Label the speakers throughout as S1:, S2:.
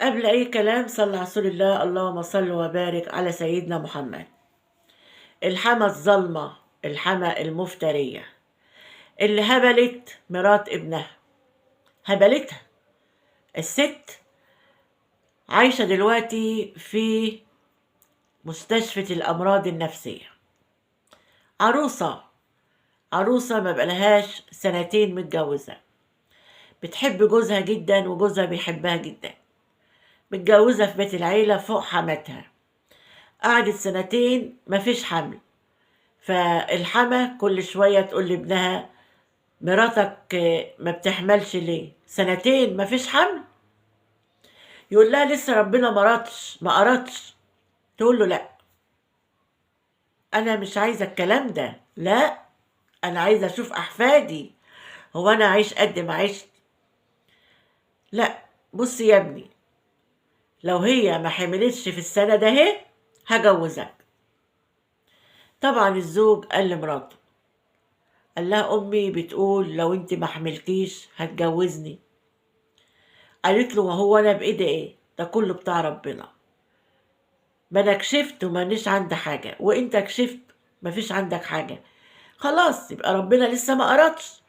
S1: قبل أي كلام صلى على رسول الله، اللهم صل وبارك على سيدنا محمد. الحما الظلمة، الحما المفترية اللي هبلت مرات ابنها، هبلتها. الست عايشة دلوقتي في مستشفى الأمراض النفسية. عروسة عروسة ما بقالهاش سنتين متجوزة، بتحب جوزها جدا وجوزها بيحبها جدا، متجوزة في بيت العيلة فوق حماتها. قعدت سنتين مفيش حمل، فالحما كل شوية تقول لابنها: مراتك ما بتحملش ليه؟ سنتين مفيش حمل. يقول لها: لسه ربنا ما أردش. تقول له: لا، أنا مش عايزة الكلام ده، لا، أنا عايزة أشوف أحفادي. هو أنا أعيش قد ما عشت؟ لا، بص يا ابني، لو هي ما حملتش في السنة ده هجوزك. طبعا الزوج قال لمراته، قال لها: أمي بتقول لو أنت ما حملتيش هتجوزني. قالت له: وهو أنا بإيدي إيه؟ ده كله بتاع ربنا. ما أنا كشفت ومانيش عندي حاجة، وأنت كشفت مفيش عندك حاجة، خلاص يبقى ربنا لسه ما أردش.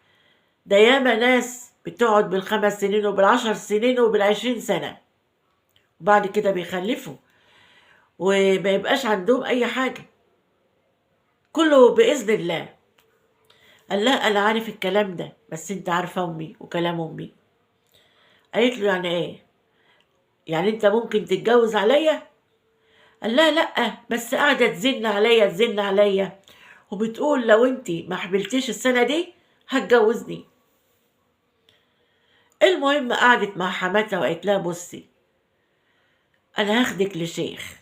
S1: ده ياما ناس بتقعد بال5 سنين وبال10 سنين وبال20 سنة، وبعد كده بيخلفوا وما يبقاش عندهم أي حاجة، كله بإذن الله. قال لها: أنا عارف الكلام ده، بس أنت عارفة أمي وكلام أمي. قالت له: يعني إيه؟ يعني أنت ممكن تتجوز عليا؟ قال لها: لأ، بس قاعدة تزن عليا تزن عليا، وبتقول لو أنت ما حبلتيش السنة دي هتجوزني. المهم قعدت مع حماتها وقالت لها: بصي، أنا هاخدك لشيخ،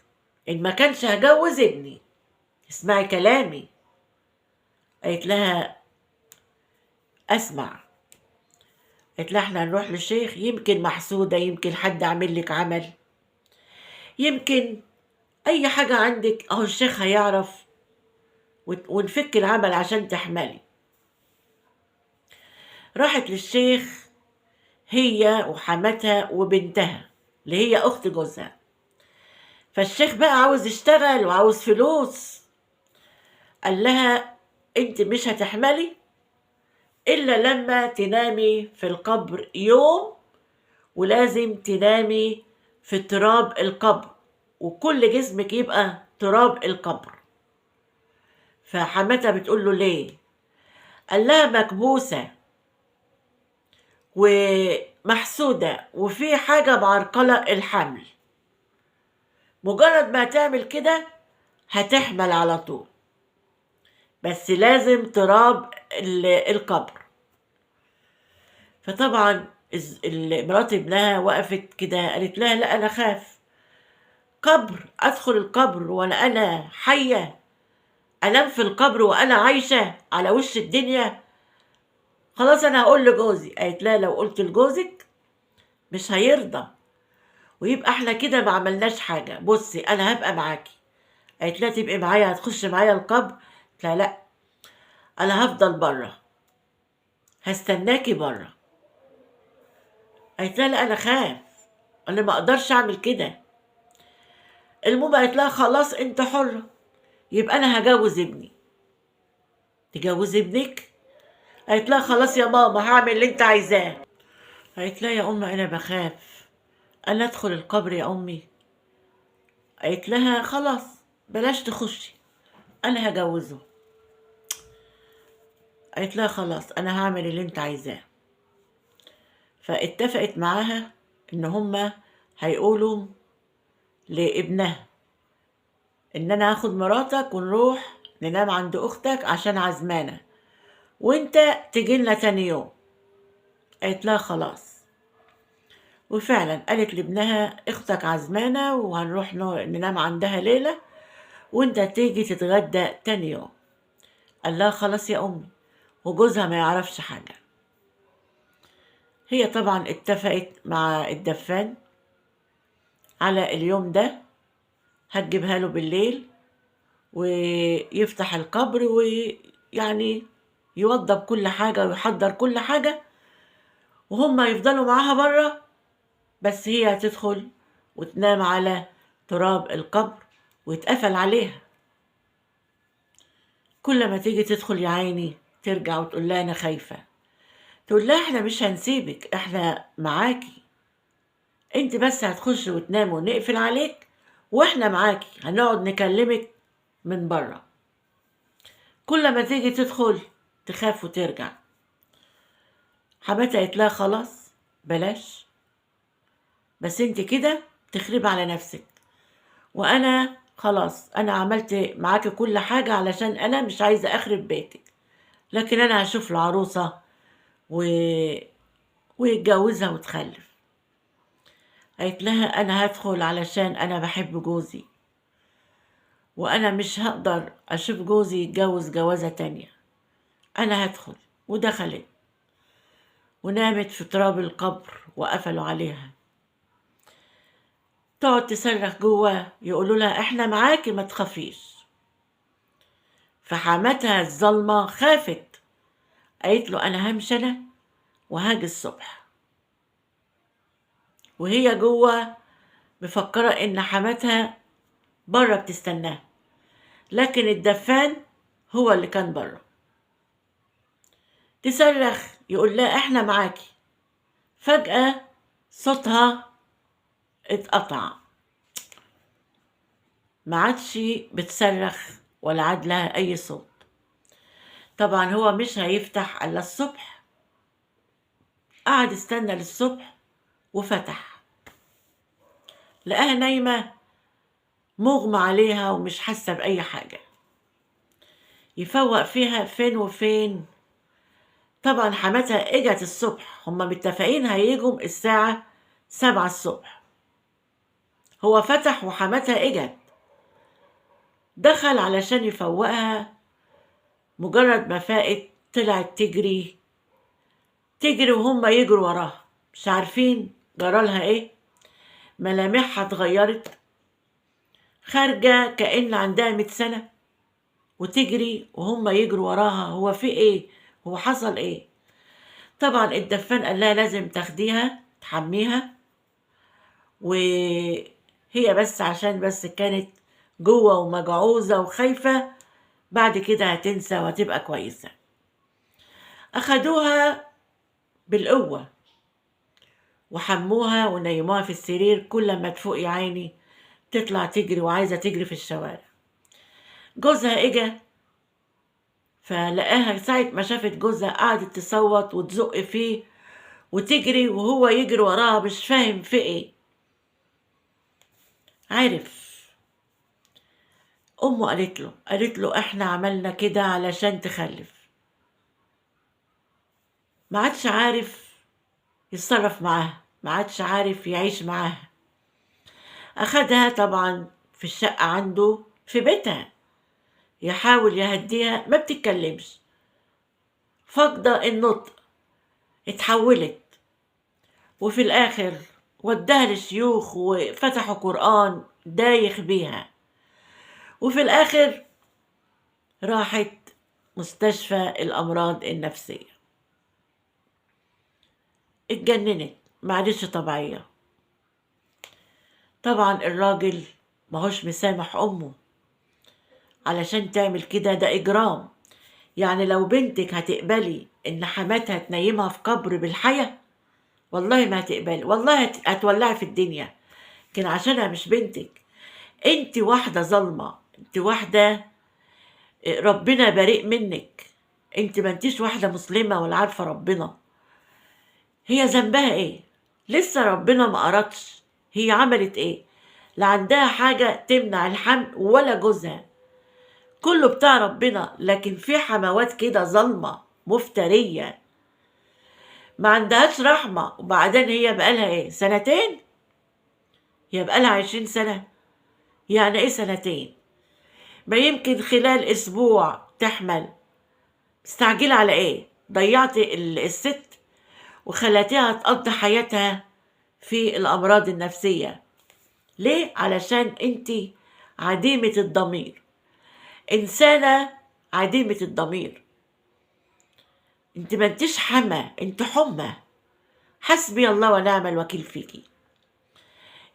S1: إن ما كانش هجوز ابني، اسمعي كلامي. قالت لها: أسمع. قالت لها: احنا هنروح للشيخ، يمكن محسودة، يمكن حد عامل لك عمل، يمكن أي حاجة عندك، أهو الشيخ هيعرف ونفك العمل عشان تحملي. راحت للشيخ هي وحماتها وبنتها اللي هي أخت جوزها. فالشيخ بقى عاوز يشتغل وعاوز فلوس. قال لها: انت مش هتحملي إلا لما تنامي في القبر يوم، ولازم تنامي في تراب القبر، وكل جسمك يبقى تراب القبر. فحماتها بتقول له: ليه؟ قال لها: مكبوسة ومحسودة وفي حاجة معرقلة الحمل، مجرد ما تعمل كده هتحمل على طول، بس لازم تراب القبر. فطبعا مرات ابنها وقفت كده، قالت لها: لا، أنا خاف قبر، أدخل القبر وأنا حية، أنام في القبر وأنا عايشة على وش الدنيا. خلاص أنا هقول لجوزي. قالت لها: لو قلت لجوزك مش هيرضى، ويبقى احنا كده ما عملناش حاجة. بصي أنا هبقى معاكي. قالت لها: تبقي معايا؟ هتخش معايا القبر؟ قالت لها: لا، أنا هفضل بره، هستناكي بره. قالت لها: لا، أنا خاف، أنا ما أقدرش أعمل كده. المهم قالت لها: خلاص أنت حرة، يبقى أنا هجوز ابني. تجوز ابنك؟ قالت لها: خلاص يا ماما، هعمل اللي أنت عايزاه. قالت لها: يا أمي أنا بخاف، أنا أدخل القبر يا أمي. قالت لها: خلاص بلاش تخشي، أنا هجوزه. قالت لها: خلاص أنا هعمل اللي أنت عايزاه. فاتفقت معاها إن هما هيقولوا لابنها إن أنا هاخد مراتك ونروح ننام عند أختك عشان عزمانة، وأنت تجيلنا تاني يوم. قالت لها: خلاص. وفعلا قالت لابنها: اختك عزمانة وهنروح ننام عندها ليلة، وانت تيجي تتغدى تاني يوم. قال لها: خلاص يا امي. وجوزها ما يعرفش حاجة. هي طبعا اتفقت مع الدفان على اليوم ده، هتجيبها له بالليل ويفتح القبر ويعني يوضب كل حاجة ويحضر كل حاجة، وهم يفضلوا معاها بره، بس هي هتدخل وتنام على تراب القبر ويتقفل عليها. كل ما تيجي تدخل يا عيني ترجع وتقول لها أنا خايفة، تقول لها احنا مش هنسيبك، احنا معاكي، انت بس هتخش وتنام ونقفل عليك واحنا معاكي، هنقعد نكلمك من بره. كل ما تيجي تدخل تخاف وترجع. حماتها قالت لها خلاص بلاش، بس انت كده تخربي على نفسك، وانا خلاص انا عملت معاكي كل حاجة علشان انا مش عايزة اخرب بيتك، لكن انا هشوف العروسة و... ويتجوزها وتخلف. قالت لها انا هدخل علشان انا بحب جوزي، وانا مش هقدر اشوف جوزي يتجوز جوازة تانية، انا هدخل. ودخلت ونامت في تراب القبر وقفلوا عليها. تقعد تصرخ جوه يقولوا لها احنا معاكي ما تخافيش. فحماتها الظلمة خافت، قالت له انا همشي انا وهاجي الصبح، وهي جوه مفكرة ان حماتها بره بتستناها، لكن الدفان هو اللي كان بره. تصرخ يقول لها احنا معاكي. فجأة صوتها اتقطع، ما عادش بتصرخ ولا عاد لها اي صوت. طبعا هو مش هيفتح الا الصبح. قعد استنى للصبح وفتح، لقاها نايمة مغمى عليها ومش حاسة بأي حاجة. يفوق فيها فين وفين. طبعا حماتها اجت الصبح، هما متفقين هيجوا الساعة 7 الصبح. هو فتح وحماتها اجت، دخل علشان يفوقها. مجرد ما فاقت طلعت تجري تجري وهم يجروا وراها، مش عارفين جرالها ايه. ملامحها اتغيرت، خارجة كأن عندها 100 سنة، وتجري وهم يجروا وراها. هو في ايه؟ هو حصل ايه؟ طبعا الدفان قال لها لازم تاخديها تحميها، وهي بس عشان بس كانت جوه ومجعوزة وخايفة، بعد كده هتنسى وهتبقى كويسة. أخدوها بالقوة وحموها ونيموها في السرير. كل ما تفوق يا عيني تطلع تجري وعايزة تجري في الشوارع. جوزها اجا فلقاها ساعة ما شافت جوزها قعدت تصوت وتزق فيه وتجري وهو يجري وراها مش فاهم في ايه. عارف امه قالت له احنا عملنا كده علشان تخلف. ما عادش عارف يتصرف معاها، ما عادش عارف يعيش معاها. اخدها طبعا في الشقة عنده في بيتها، يحاول يهديها، ما بتتكلمش، فاقدة النطق، اتحولت. وفي الآخر وداها للشيوخ وفتحوا قرآن دايخ بيها. وفي الآخر راحت مستشفى الأمراض النفسية، اتجننت، معدش طبيعية. طبعا الراجل ماهوش مسامح أمه علشان تعمل كده، ده إجرام. يعني لو بنتك هتقبلي إن حماتها تنيمها في قبر بالحياة، والله ما هتقبلي، والله هتولعي في الدنيا. لكن عشانها مش بنتك، انت واحدة ظلمة، انت واحدة ربنا بريء منك، انت ما انتيش واحدة مسلمة ولا عارفة ربنا. هي ذنبها ايه؟ لسه ربنا ما أردش. هي عملت ايه؟ لا عندها حاجة تمنع الحمل ولا جوزها، كله بتاع ربنا. لكن في حموات كده ظلمة مفترية ما عندهاش رحمة. وبعدين هي بقالها ايه؟ سنتين؟ هي بقالها 20 سنة؟ يعني ايه سنتين؟ ما يمكن خلال اسبوع تحمل. مستعجلة على ايه؟ ضيعتي الست وخلتيها تقضي حياتها في الأمراض النفسية. ليه؟ علشان انتي عديمة الضمير، إنسانة عديمة الضمير. انت ما انتش حمى، انت حمى. حسبي الله ونعم الوكيل فيكي.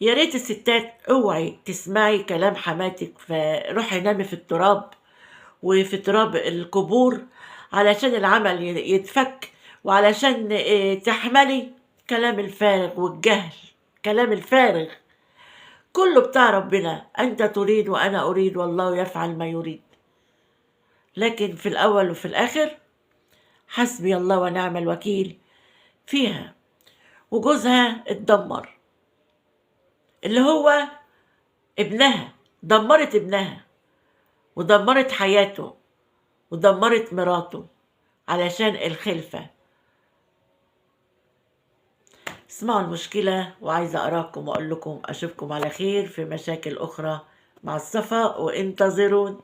S1: يا ريت الستات اوعي تسمعي كلام حماتك فروحي نامي في التراب وفي تراب القبور علشان العمل يتفك، وعلشان تحملي كلام الفارغ والجهل. كلام الفارغ كله بتاع ربنا، أنت تريد وأنا أريد والله يفعل ما يريد. لكن في الأول وفي الآخر حسبي الله ونعم الوكيل فيها. وجوزها اتدمر، اللي هو ابنها، دمرت ابنها ودمرت حياته ودمرت مراته علشان الخلفة. اسمعوا المشكلة، وعايزة أراكم وأقول لكم أشوفكم على خير في مشاكل أخرى. مع الصفا وانتظرون.